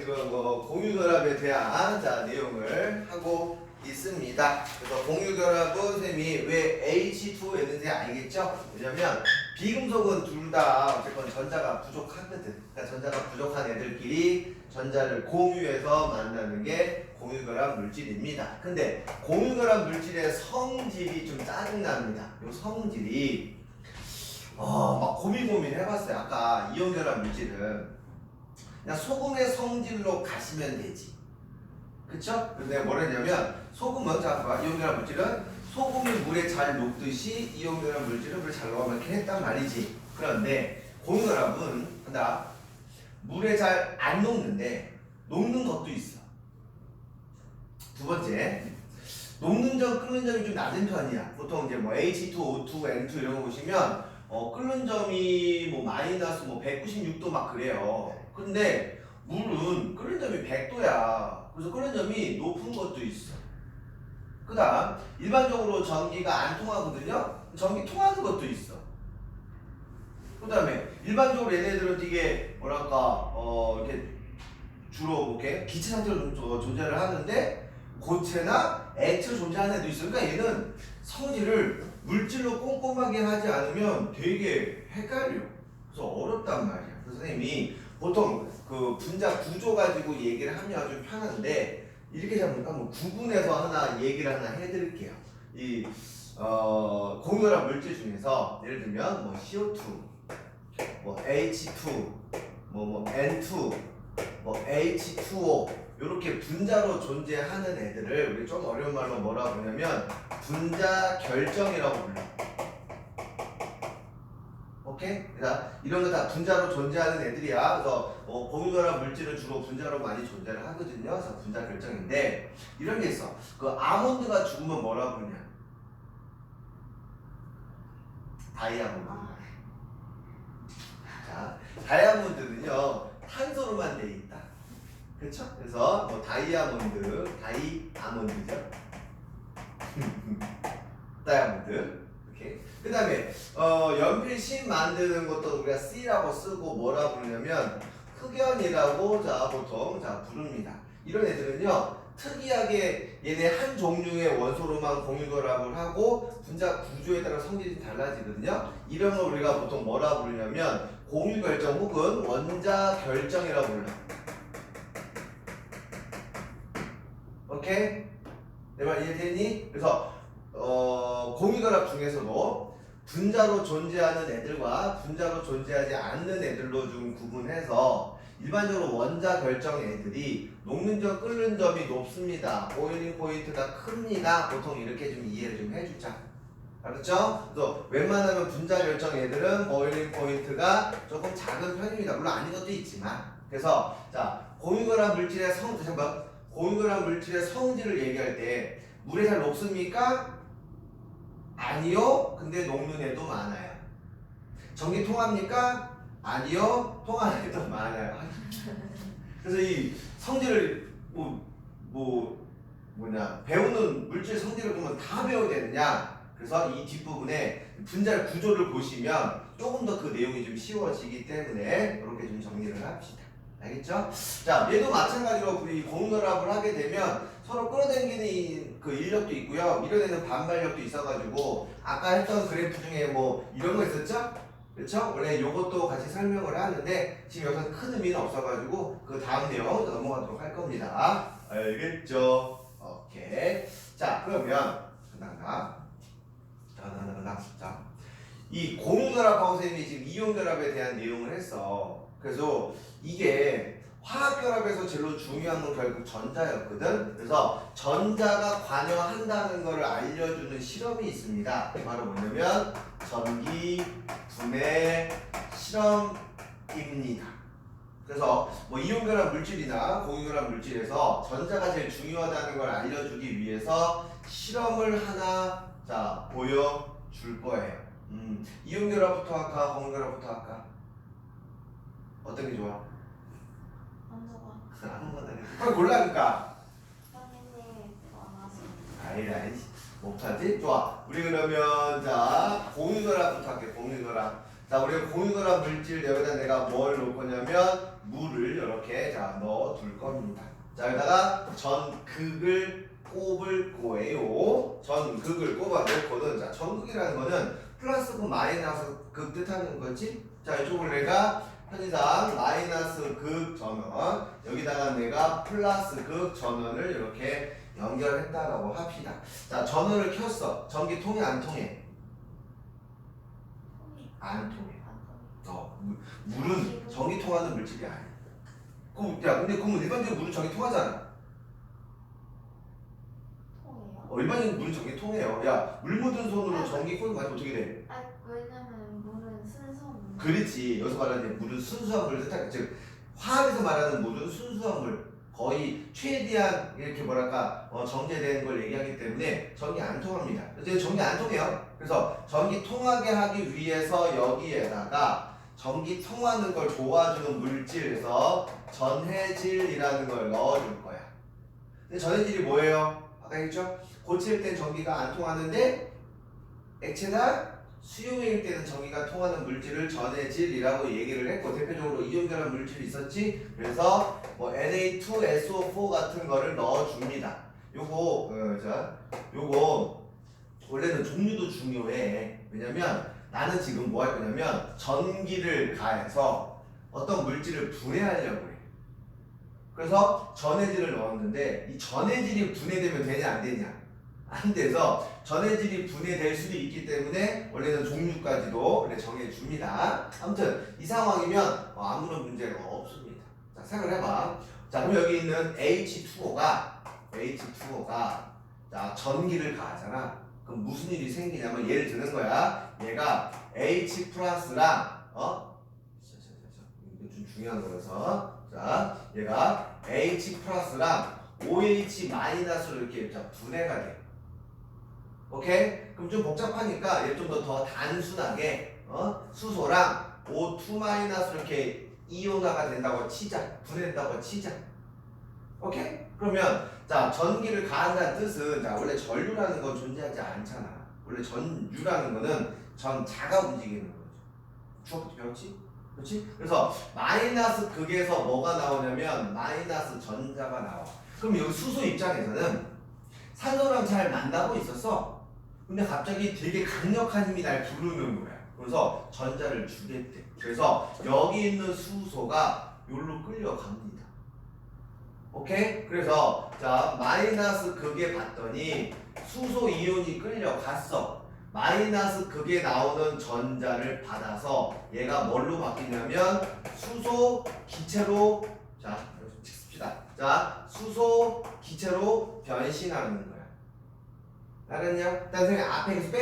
지금 공유결합에 대한 자 내용을 하고 있습니다. 그래서 공유결합은 선생님이 왜 H2N인지 알겠죠? 왜냐면 비금속은 둘 다 어쨌건 전자가 부족하거든. 그러니까 전자가 부족한 애들끼리 전자를 공유해서 만나는 게 공유결합 물질입니다. 근데 공유결합 물질의 성질이 좀 짜증납니다. 요 성질이 막 고민 해봤어요. 아까 이온결합 물질은 그냥 소금의 성질로 가시면 되지. 그쵸? 근데 내가 뭐라 했냐면 소금은 자 봐봐. 이온결합 물질은 소금이 물에 잘 녹듯이 이온결합 물질은 물에 잘 녹으면 이렇게 했단 말이지. 그런데 공유결합은 한다. 물에 잘 안 녹는데 녹는 것도 있어. 두 번째, 녹는 점, 끓는 점이 좀 낮은 편이야. 보통 이제 뭐 H2, O2, N2 이런 거 보시면 끓는 점이 뭐 마이너스 뭐 196도 막 그래요. 근데 물은 끓는 점이 100도야. 그래서 끓는 점이 높은 것도 있어. 그 다음 일반적으로 전기가 안 통하거든요. 전기 통하는 것도 있어. 그 다음에 일반적으로 얘네들은 되게 뭐랄까 이렇게 주로 이렇게 기체 상태로 존재를 하는데 고체나 액체로 존재하는 애도 있어. 그러니까 얘는 성질을 물질로 꼼꼼하게 하지 않으면 되게 헷갈려. 그래서 어렵단 말이야. 그래서 선생님이 보통 그 분자 구조 가지고 얘기를 하면 좀 편한데 이렇게 잡으니까 뭐 구분해서 하나 얘기를 하나 해드릴게요. 이 공유결합 물질 중에서 예를 들면 뭐 CO2, 뭐 H2, 뭐 N2, 뭐 H2O 이렇게 분자로 존재하는 애들을 우리 좀 어려운 말로 뭐라고 부르냐면 분자 결정이라고 불러. 오케이? 그래서 이런 거 다 분자로 존재하는 애들이야. 그래서 공유결합 물질은 주로 분자로 많이 존재를 하거든요. 그래서 분자 결정인데 이런 게 있어. 그 아몬드가 죽으면 뭐라고 부르냐? 다이아몬드. 자, 다이아몬드는요 탄소로만 돼 있다. 그렇죠? 그래서 뭐 다이아몬드죠. 다이아몬드. 오케이. 그다음에 연필심 만드는 것도 우리가 C라고 쓰고 뭐라 부르냐면 흑연이라고 자 보통 자 부릅니다. 이런 애들은요 특이하게 얘네 한 종류의 원소로만 공유결합을 하고 분자 구조에 따라 성질이 달라지거든요. 이런 걸 우리가 보통 뭐라 부르냐면 공유결정 혹은 원자 결정이라고 불러. 오케이? 내 말 이해되니? 그래서 공유결합 중에서도 분자로 존재하는 애들과 분자로 존재하지 않는 애들로 좀 구분해서 일반적으로 원자 결정 애들이 녹는 점, 끓는 점이 높습니다. 보일링 포인트가 큽니다. 보통 이렇게 좀 이해를 좀 해주자. 알았죠? 그래서 웬만하면 분자 결정 애들은 보일링 포인트가 조금 작은 편입니다. 물론 아닌 것도 있지만. 그래서 자 공유결합 물질의 공유결합 물질의 성질을 얘기할 때 물에 잘 녹습니까? 아니요. 근데 녹는 애도 많아요. 전기 통합니까? 아니요. 통하는 애도 많아요. 그래서 이 성질을 배우는 물질 성질을 보면 다 배워야 되느냐? 그래서 이 뒷부분에 분자 구조를 보시면 조금 더 그 내용이 좀 쉬워지기 때문에 이렇게 좀 정리를 합시다. 알겠죠? 자, 얘도 마찬가지로 우리 공유결합을 하게 되면 서로 끌어당기는 그 인력도 있고요. 밀어내는 반발력도 있어가지고 아까 했던 그래프 중에 뭐 이런 거 있었죠? 그렇죠? 원래 요것도 같이 설명을 하는데 지금 여기서 큰 의미는 없어가지고 그 다음 내용 넘어가도록 할 겁니다. 알겠죠? 오케이. 자, 그러면 자, 이 공유결합하고 선생님이 지금 이온결합에 대한 내용을 했어. 그래서 이게 화학결합에서 제일 중요한 건 결국 전자였거든. 그래서 전자가 관여한다는 것을 알려주는 실험이 있습니다. 바로 뭐냐면 전기 분해 실험입니다. 그래서 뭐 이온결합 물질이나 공유결합 물질에서 전자가 제일 중요하다는 걸 알려주기 위해서 실험을 하나 자 보여줄 거예요. 이온결합부터 할까 공유결합부터 할까? 어떤 게 좋아? 아무거나 그럼 골라니까. 선생님 원하시. 아이 못하지? 좋아. 우리 그러면 자 공유결합부터 할게. 공유결합. 자 우리가 공유결합 물질 여기다 내가 뭘 놓을 거냐면 물을 이렇게 자 넣어둘 겁니다. 자 여기다가 전극을 꼽을 거예요. 전극을 꼽아 놓고는 자 전극이라는 거는 플러스 극 마이너스 극 뜻하는 거지. 자 이쪽을 내가 편의상 마이너스 극 전원 여기다가 내가 플러스 극 전원을 이렇게 연결했다라고 합시다. 자 전원을 켰어. 전기 통해 안 통해? 안 통해. 물은 전기 통하는 물질이 아니야. 야 근데 그러면 일반적으로 물은 전기 통하잖아. 통해요? 일반적인 물은 전기 통해요. 야 물 묻은 손으로 전기 꽂는 거 아니면 어떻게 돼? 아 왜냐면 물은 순수물. 그렇지. 여기서 말하는 물은 순수한 물을 뜻하는 즉 화학에서 말하는 물은 순수한 물 거의 최대한 이렇게 뭐랄까 정제된 걸 얘기하기 때문에 전기 안 통합니다. 이제 전기 안 통해요. 그래서 전기 통하게 하기 위해서 여기에다가 전기 통하는 걸 도와주는 물질에서 전해질이라는 걸 넣어줄 거야. 근데 전해질이 뭐예요? 아까 했죠? 고체일 땐 전기가 안 통하는데 액체나 수용일 때는 전기가 통하는 물질을 전해질이라고 얘기를 했고 대표적으로 이온결합 물질이 있었지. 그래서 뭐 Na2SO4 같은 거를 넣어줍니다. 요거 원래는 종류도 중요해. 왜냐면 나는 지금 뭐 할 거냐면 전기를 가해서 어떤 물질을 분해하려고 해. 그래서 전해질을 넣었는데 이 전해질이 분해되면 되냐 안 되냐? 안 돼서 전해질이 분해될 수도 있기 때문에 원래는 종류까지도 원래 정해줍니다. 아무튼 이 상황이면 아무런 문제가 없습니다. 자 생각을 해봐. 자 그럼 여기 있는 H2O가 자 전기를 가하잖아. 그럼 무슨 일이 생기냐면 예를 드는 거야. 얘가 H 플러스랑 이거 좀 중요한 거라서 자 얘가 H 플러스랑 OH 마이너스로 이렇게 자 분해가 돼. 오케이? 그럼 좀 복잡하니까 얘 좀 더 단순하게 수소랑 O2 마이너스 이렇게 이온화가 된다고 치자. 분해된다고 치자. 오케이? 그러면 자 전기를 가한다는 뜻은 자 원래 전류라는 건 존재하지 않잖아. 원래 전류라는 거는 전자가 움직이는 거죠. 추억부터 배웠지? 그렇지? 그래서 마이너스 극에서 뭐가 나오냐면 마이너스 전자가 나와. 그럼 여기 수소 입장에서는 산소랑 잘 만나고 있었어. 근데 갑자기 되게 강력한 힘이 날 부르는 거야. 그래서 전자를 주겠대. 그래서 여기 있는 수소가 여기로 끌려갑니다. 오케이? 그래서 자 마이너스 극에 봤더니 수소 이온이 끌려갔어. 마이너스 극에 나오는 전자를 받아서 얘가 뭘로 바뀌냐면 수소 기체로 자 씁시다. 자 수소 기체로 변신하는 거야. 알았냐? 일단 선생님 앞에 계속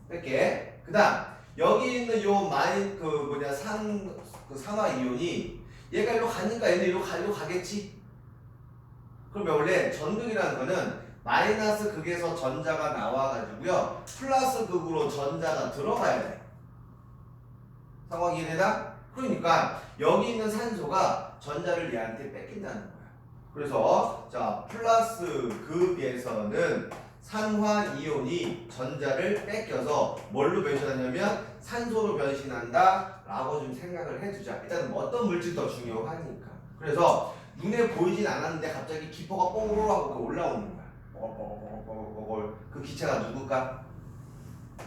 뺄게. 그 다음 여기 있는 요 산화 이온이 얘가 일로 가니까 얘는 일로 가겠지? 그러면 원래 전극이라는 거는 마이너스 극에서 전자가 나와가지고요 플러스 극으로 전자가 들어가야 돼. 상황이 이해되나? 그러니까 여기 있는 산소가 전자를 얘한테 뺏긴다는 거야. 그래서 자 플러스 극에서는 산화 이온이 전자를 뺏겨서 뭘로 변신하냐면 산소로 변신한다 라고 좀 생각을 해두자. 일단 어떤 물질이 더 중요하니까. 그래서 눈에 보이진 않았는데 갑자기 기포가 뽀로로 하고 올라오는 거야. 그 기체가 누굴까?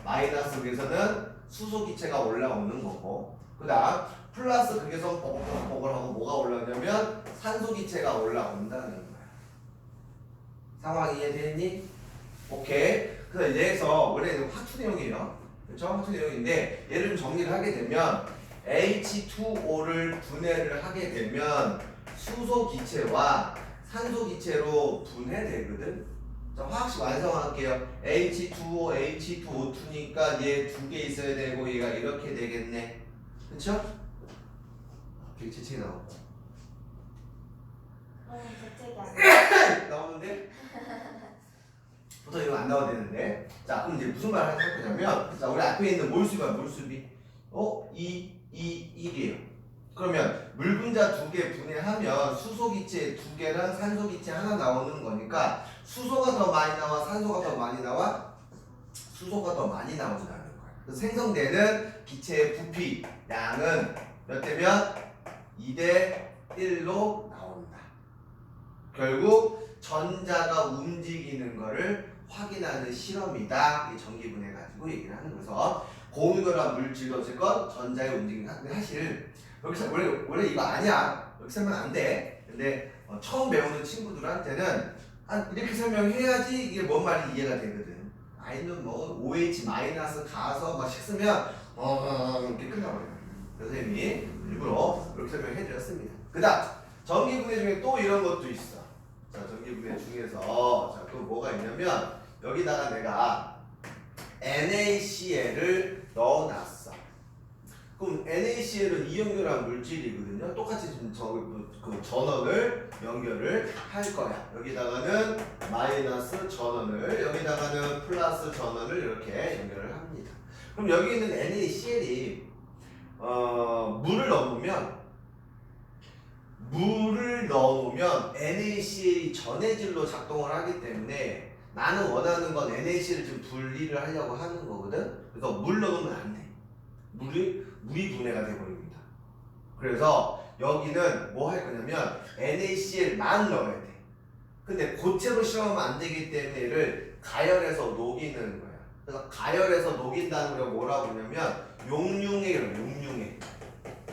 마이너스 극에서는 수소 기체가 올라오는 거고 그 다음 플러스 극에서 뽀글뽀글 하고 뭐가 올라오냐면 산소 기체가 올라온다는 거야. 상황 이해됐니? 오케이. 그래서 이제서 원래는 화투 내용이에요. 그렇죠? 화투 내용인데 얘를 좀 정리를 하게 되면 H2O를 분해를 하게 되면 수소 기체와 산소 기체로 분해되거든. 자, 화학식 완성할게요. H2O, H2O2니까 얘 두 개 있어야 되고 얘가 이렇게 되겠네. 그쵸? 되게 재채기 나오고. 재채기 아니야? 나오는데? 보통 이거 안 나와야 되는데. 자, 그럼 이제 무슨 말을 할 거냐면, 자, 우리 앞에 있는 몰수가 몰수비. 1이에요. 그러면 물 분자 두 개 분해하면 수소 기체 두 개랑 산소 기체 하나 나오는 거니까 수소가 더 많이 나와, 산소가 더 많이 나와? 수소가 더 많이 나온다는 거야. 그래서 생성되는 기체의 부피 양은 몇 대면 2대 1로 나온다. 결국 전자가 움직이는 거를 확인하는 실험이다. 이 전기분해 가지고 얘기를 하는 거서 공유결합 물질도 어쨌건 전자의 움직임. 근데 사실 여기서 원래 이거 아니야. 여기서 하면 안 돼. 근데 처음 배우는 친구들한테는 이렇게 설명해야지 이게 뭔 말인지 이해가 되거든. 아니면 뭐 OH 마이너스 가서 막 식 쓰면 이렇게 끝나버려요. 그래서 선생님이 일부러 이렇게 설명해 드렸습니다. 그 다음 전기분해 중에 또 이런 것도 있어. 자, 전기분해 중에서 자, 또 뭐가 있냐면 여기다가 내가 NaCl을 넣어놨어. 그럼 NaCl은 이온결합 물질이거든요. 똑같이 지금 그 전원을 연결을 할 거야. 여기다가는 마이너스 전원을, 여기다가는 플러스 전원을 이렇게 연결을 합니다. 그럼 여기 있는 NaCl이 물을 넣어놓으면 NaCl이 전해질로 작동을 하기 때문에 나는 원하는 건 NaCl을 좀 분리를 하려고 하는 거거든. 그래서 물 넣으면 안 돼. 물이 분해가 돼버립니다. 그래서 여기는 뭐 할 거냐면 NaCl만 넣어야 돼. 근데 고체로 실험하면 안 되기 때문에 얘를 가열해서 녹이는 거야. 그래서 가열해서 녹인다는 걸 뭐라고 하냐면 용융해.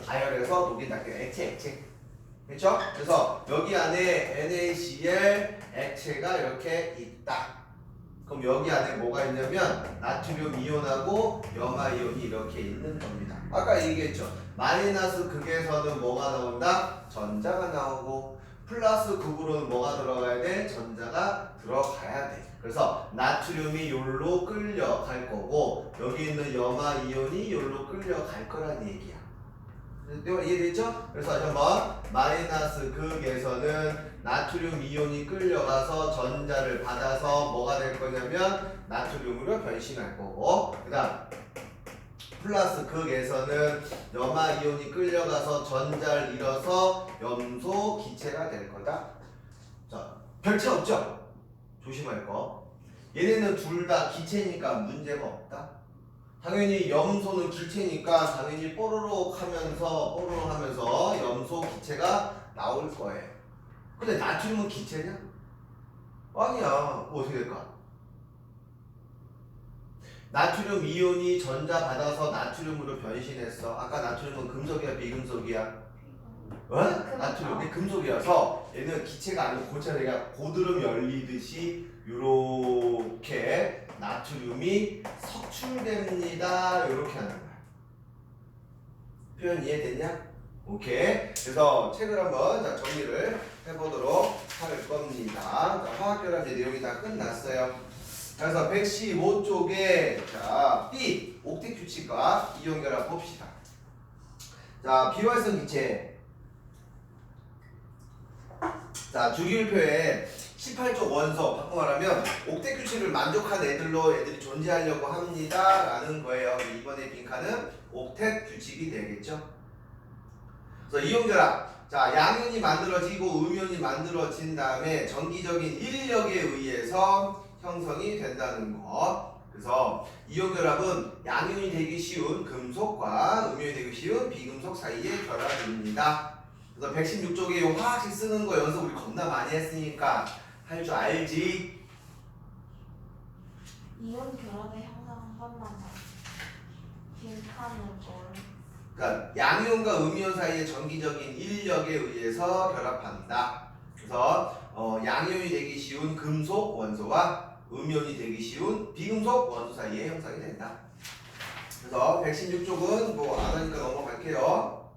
가열해서 녹인다. 액체. 그렇죠? 그래서 여기 안에 NaCl 액체가 이렇게 있다. 그럼 여기 안에 뭐가 있냐면 나트륨 이온하고 염화 이온이 이렇게 있는 겁니다. 아까 얘기했죠. 마이너스 극에서는 뭐가 나온다? 전자가 나오고 플러스 극으로는 뭐가 들어가야 돼? 전자가 들어가야 돼. 그래서 나트륨이 요로 끌려갈 거고 여기 있는 염화 이온이 요로 끌려갈 거란 얘기야. 이해됐죠? 그래서 다시 한번 마이너스 극에서는 나트륨 이온이 끌려가서 전자를 받아서 뭐가 될 거냐면 나트륨으로 변신할 거고 그 다음 플러스 극에서는 염화 이온이 끌려가서 전자를 잃어서 염소 기체가 될 거다. 자, 별차 없죠? 조심할 거. 얘네는 둘 다 기체니까 문제가 없다. 당연히 염소는 기체니까 당연히 뽀로록 하면서 염소 기체가 나올 거예요. 근데 나트륨은 기체냐? 아니야. 뭐 어떻게 될까? 나트륨 이온이 전자 받아서 나트륨으로 변신했어. 아까 나트륨은 금속이야, 비금속이야? 나트륨이 금속이어서 얘는 기체가 아니고 고체가 고드름 열리듯이 요렇게 나트륨이 석출됩니다. 요렇게 하는 거야. 표현 이해됐냐? 오케이. 그래서 책을 한번 정리를 해보도록 할 겁니다. 자, 화학결합의 내용이 다 끝났어요. 그래서 115쪽에 자, B 옥텟 규칙과 이온결합 봅시다. 자, 비활성 기체. 자, 주기율표에 18쪽 원소 바꿔 말하면 옥텟 규칙을 만족한 애들이 존재하려고 합니다 라는 거예요. 이번에 빈칸은 옥텟 규칙이 되겠죠. 그래서 이온결합, 자, 양이온이 만들어지고 음이온이 만들어진 다음에 전기적인 인력에 의해서 형성이 된다는 것. 그래서 이온결합은 양이온이 되기 쉬운 금속과 음이온이 되기 쉬운 비금속 사이의 결합입니다. 그래서 116쪽에 이 화학식 쓰는 거 연습 우리 겁나 많이 했으니까 할 줄 알지? 이온 결합의 형상 한 번만 더. 빈칸을 뭘? 그러니까 양이온과 음이온 사이의 전기적인 인력에 의해서 결합한다. 그래서 양이온이 되기 쉬운 금속 원소와 음이온이 되기 쉬운 비금속 원소 사이에 형성이 된다. 그래서 116쪽은 뭐 안 하니까 넘어갈게요.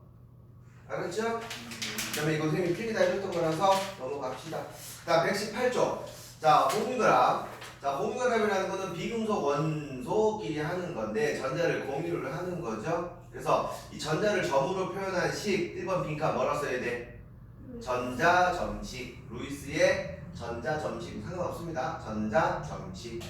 알았죠? 그 다음에 이거 선생님이 필기다 해줬던 거라서 넘어갑시다. 자, 118쪽. 자, 공유결합. 자, 공유결합이라는 거는 비금속 원소끼리 하는 건데 전자를 공유를 하는 거죠. 그래서 이 전자를 점으로 표현한 식 1번 빈칸 뭐라 써야 돼? 전자점식. 루이스의 전자점식 상관없습니다. 전자점식.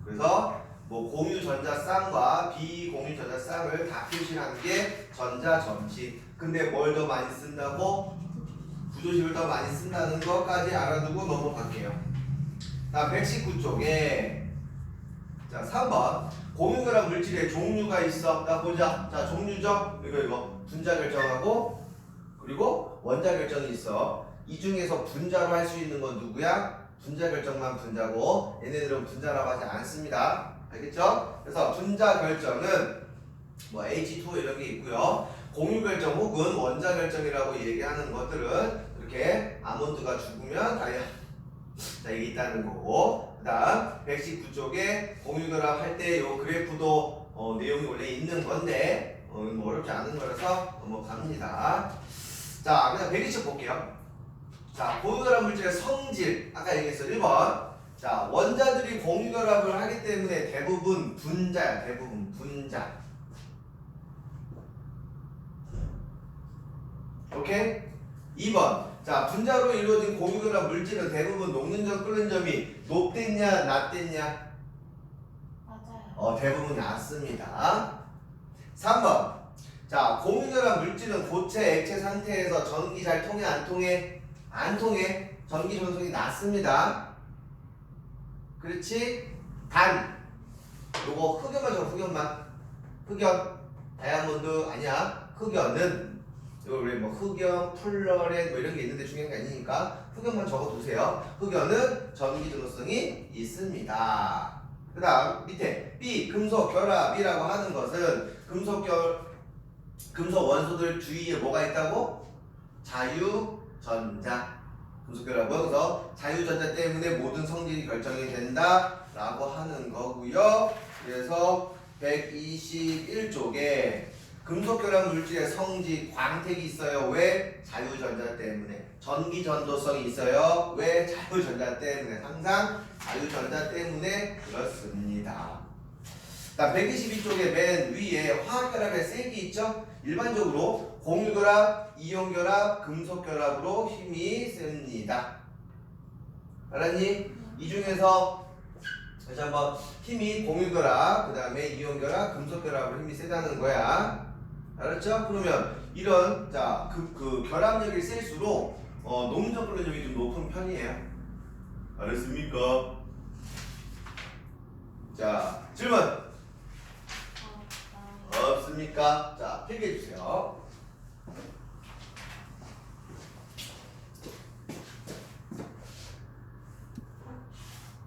그래서 뭐 공유 전자쌍과 비공유 전자쌍을 다 표시하는 게 전자점식. 근데 뭘 더 많이 쓴다고? 부조식을 더 많이 쓴다는 것까지 알아두고 넘어갈게요. 자, 119쪽에 자, 3번 공유결합 물질의 종류가 있어. 자, 보자. 자, 종류죠? 이거 분자 결정하고 그리고 원자 결정이 있어. 이 중에서 분자로 할 수 있는 건 누구야? 분자 결정만 분자고 얘네들은 분자라고 하지 않습니다. 알겠죠? 그래서 분자 결정은 뭐 H2 이런 게 있고요. 공유 결정 혹은 원자 결정이라고 얘기하는 것들은 이렇게 아몬드가 죽으면 자 이게 있다는 거고, 그 다음 119쪽에 공유 결합 할 때 요 그래프도 내용이 원래 있는 건데 뭐 어렵지 않은 거라서 넘어갑니다. 자, 그다음 120 볼게요. 자, 공유결합 물질의 성질 아까 얘기했어. 1번. 자, 원자들이 공유결합을 하기 때문에 대부분 분자야. 대부분 분자. 오케이? 2번. 자, 분자로 이루어진 공유결합 물질은 대부분 녹는 점 끓는 점이 높댔냐 낮댔냐? 맞아요. 대부분 낮습니다. 3번. 자, 공유결합 물질은 고체 액체 상태에서 전기 잘 통해 안 통해? 안 통해. 전기 전속이 낮습니다. 그렇지? 단 요거 흑연만 줘. 흑연만. 흑연. 다이아몬드 아니야. 흑연은 이거 우리 뭐 흑연, 플러렌 뭐 이런 게 있는데 중요한 게 아니니까 흑연만 적어두세요. 흑연은 전기 전도성이 있습니다. 그 다음 밑에 B 금속 결합이라고 하는 것은 금속 원소들 주위에 뭐가 있다고? 자유전자. 금속 결합은 그래서 자유전자 때문에 모든 성질이 결정이 된다 라고 하는 거고요. 그래서 121쪽에 금속 결합 물질의 성질 광택이 있어요. 왜? 자유전자 때문에. 전기 전도성이 있어요. 왜? 자유전자 때문에. 항상 자유전자 때문에 그렇습니다. 122쪽에 맨 위에 화학결합의 색이 있죠? 일반적으로 공유결합, 이온결합, 금속결합으로 힘이 셉니다. 알았니? 이 중에서 다시 한번 힘이 공유결합, 그 다음에 이온결합, 금속결합으로 힘이 세다는 거야. 알았죠? 그러면 이런 그 결합력이 셀수록 녹는 끓는 좀 높은 편이에요. 알았습니까? 자, 질문 없습니까? 자, 필기해 주세요.